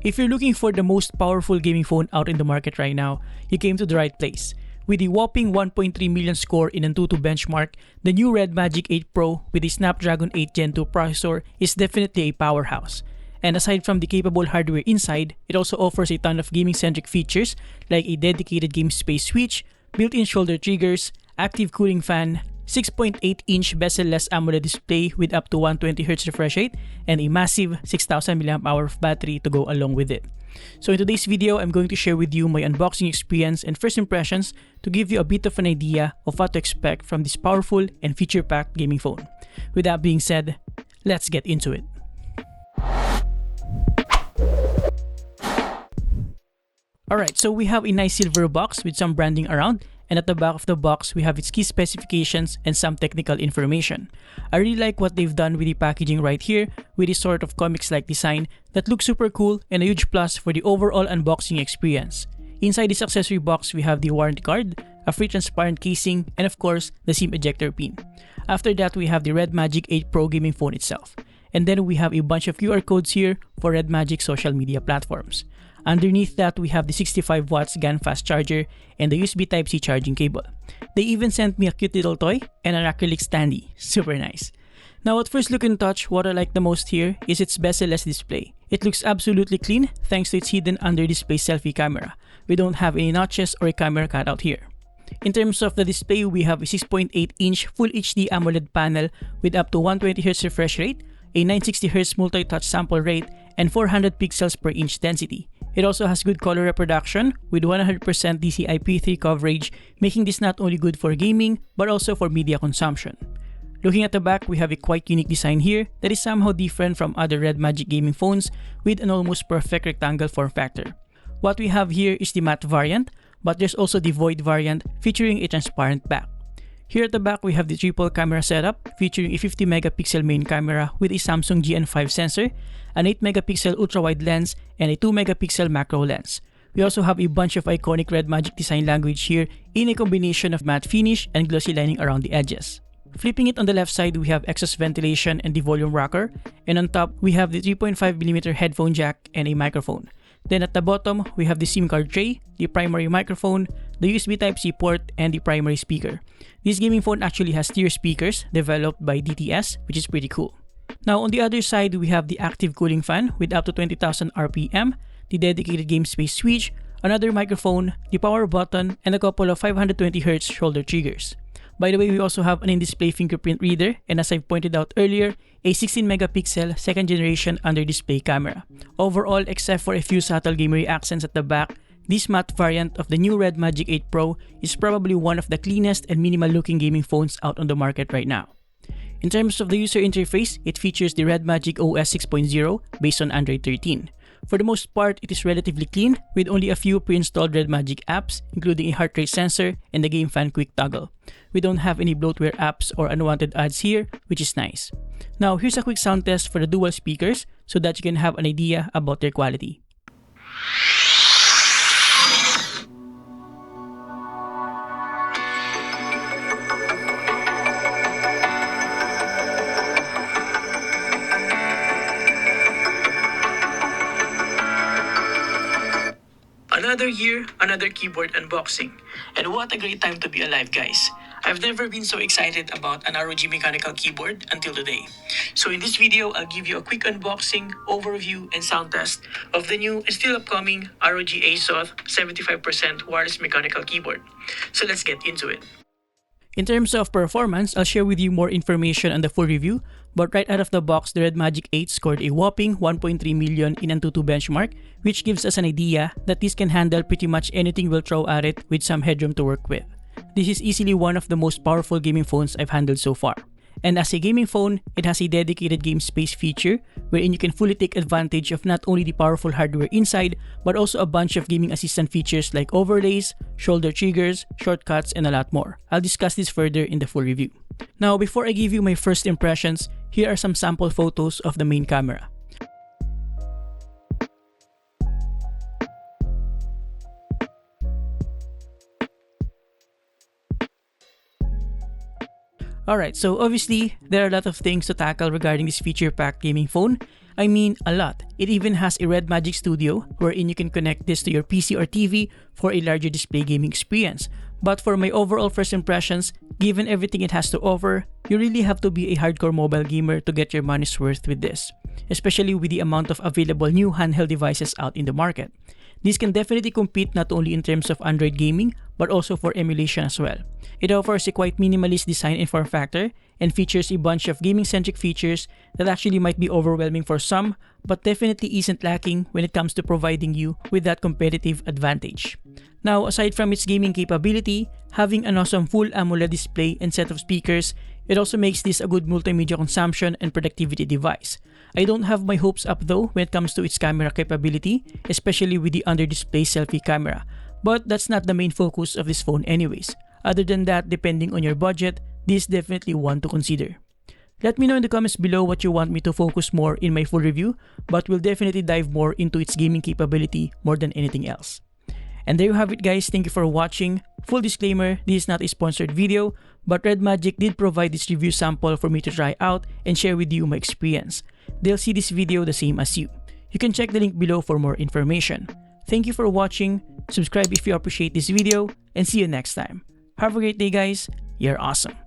If you're looking for the most powerful gaming phone out in the market right now, you came to the right place. With a whopping 1.3 million score in Antutu benchmark, the new Redmagic 8 Pro with a Snapdragon 8 Gen 2 processor is definitely a powerhouse. And aside from the capable hardware inside, it also offers a ton of gaming-centric features like a dedicated game space switch, built-in shoulder triggers, active cooling fan, 6.8-inch bezel-less AMOLED display with up to 120Hz refresh rate, and a massive 6000 mAh battery to go along with it. So in today's video, I'm going to share with you my unboxing experience and first impressions to give you a bit of an idea of what to expect from this powerful and feature-packed gaming phone. With that being said, let's get into it. Alright, so we have a nice silver box with some branding around, and at the back of the box, we have its key specifications and some technical information. I really like what they've done with the packaging right here, with this sort of comics-like design that looks super cool and a huge plus for the overall unboxing experience. Inside this accessory box, we have the warranty card, a free transparent casing, and of course, the SIM ejector pin. After that, we have the Redmagic 8 Pro gaming phone itself. And then we have a bunch of QR codes here for Redmagic social media platforms. Underneath that, we have the 65 watts GAN fast charger and the USB Type-C charging cable. They even sent me a cute little toy and an acrylic standee. Super nice. Now at first look and touch, what I like the most here is its bezel-less display. It looks absolutely clean thanks to its hidden under display selfie camera. We don't have any notches or a camera cutout here. In terms of the display, we have a 6.8-inch Full HD AMOLED panel with up to 120Hz refresh rate, a 960Hz multi-touch sample rate, and 400 pixels per inch density. It also has good color reproduction with 100% DCI-P3 coverage, making this not only good for gaming but also for media consumption. Looking at the back, we have a quite unique design here that is somehow different from other Redmagic gaming phones with an almost perfect rectangle form factor. What we have here is the matte variant, but there's also the void variant featuring a transparent back. Here at the back, we have the triple camera setup featuring a 50 megapixel main camera with a Samsung GN5 sensor, an 8 megapixel ultra-wide lens, and a 2 megapixel macro lens. We also have a bunch of iconic Redmagic design language here in a combination of matte finish and glossy lining around the edges. Flipping it on the left side, we have exhaust ventilation and the volume rocker, and on top, we have the 3.5mm headphone jack and a microphone. Then at the bottom, we have the SIM card tray, the primary microphone, the USB Type-C port, and the primary speaker. This gaming phone actually has stereo speakers developed by DTS, which is pretty cool. Now on the other side, we have the active cooling fan with up to 20,000 RPM, the dedicated game space switch, another microphone, the power button, and a couple of 520Hz shoulder triggers. By the way, we also have an in-display fingerprint reader, and as I've pointed out earlier, a 16 megapixel second generation under display camera. Overall, except for a few subtle gamery accents at the back, this matte variant of the new Redmagic 8 Pro is probably one of the cleanest and minimal looking gaming phones out on the market right now. In terms of the user interface, it features the Redmagic OS 6.0 based on Android 13. For the most part, it is relatively clean with only a few pre-installed Redmagic apps, including a heart rate sensor and the game fan quick toggle. We don't have any bloatware apps or unwanted ads here, which is nice. Now here's a quick sound test for the dual speakers so that you can have an idea about their quality. Another year, another keyboard unboxing. And what a great time to be alive, guys. I've never been so excited about an ROG mechanical keyboard until today. So in this video, I'll give you a quick unboxing, overview, and sound test of the new and still upcoming ROG ASOS 75% wireless mechanical keyboard. So let's get into it. In terms of performance, I'll share with you more information on the full review, but right out of the box, the Redmagic 8 scored a whopping 1.3 million in Antutu benchmark, which gives us an idea that this can handle pretty much anything we'll throw at it with some headroom to work with. This is easily one of the most powerful gaming phones I've handled so far. And as a gaming phone, it has a dedicated game space feature wherein you can fully take advantage of not only the powerful hardware inside, but also a bunch of gaming assistant features like overlays, shoulder triggers, shortcuts, and a lot more. I'll discuss this further in the full review. Now, before I give you my first impressions, here are some sample photos of the main camera. Alright, so obviously, there are a lot of things to tackle regarding this feature-packed gaming phone. I mean, a lot. It even has a Redmagic Studio wherein you can connect this to your PC or TV for a larger display gaming experience. But for my overall first impressions, given everything it has to offer, you really have to be a hardcore mobile gamer to get your money's worth with this, especially with the amount of available new handheld devices out in the market. This can definitely compete not only in terms of Android gaming, but also for emulation as well. It offers a quite minimalist design and form factor, and features a bunch of gaming-centric features that actually might be overwhelming for some, but definitely isn't lacking when it comes to providing you with that competitive advantage. Now, aside from its gaming capability, having an awesome full AMOLED display and set of speakers, it also makes this a good multimedia consumption and productivity device. I don't have my hopes up though when it comes to its camera capability, especially with the under-display selfie camera, but that's not the main focus of this phone anyways. Other than that, depending on your budget, this is definitely one to consider. Let me know in the comments below what you want me to focus more in my full review, but we'll definitely dive more into its gaming capability more than anything else. And there you have it guys, thank you for watching. Full disclaimer, this is not a sponsored video, but Redmagic did provide this review sample for me to try out and share with you my experience. They'll see this video the same as you. You can check the link below for more information. Thank you for watching, subscribe if you appreciate this video, and see you next time. Have a great day guys, you're awesome.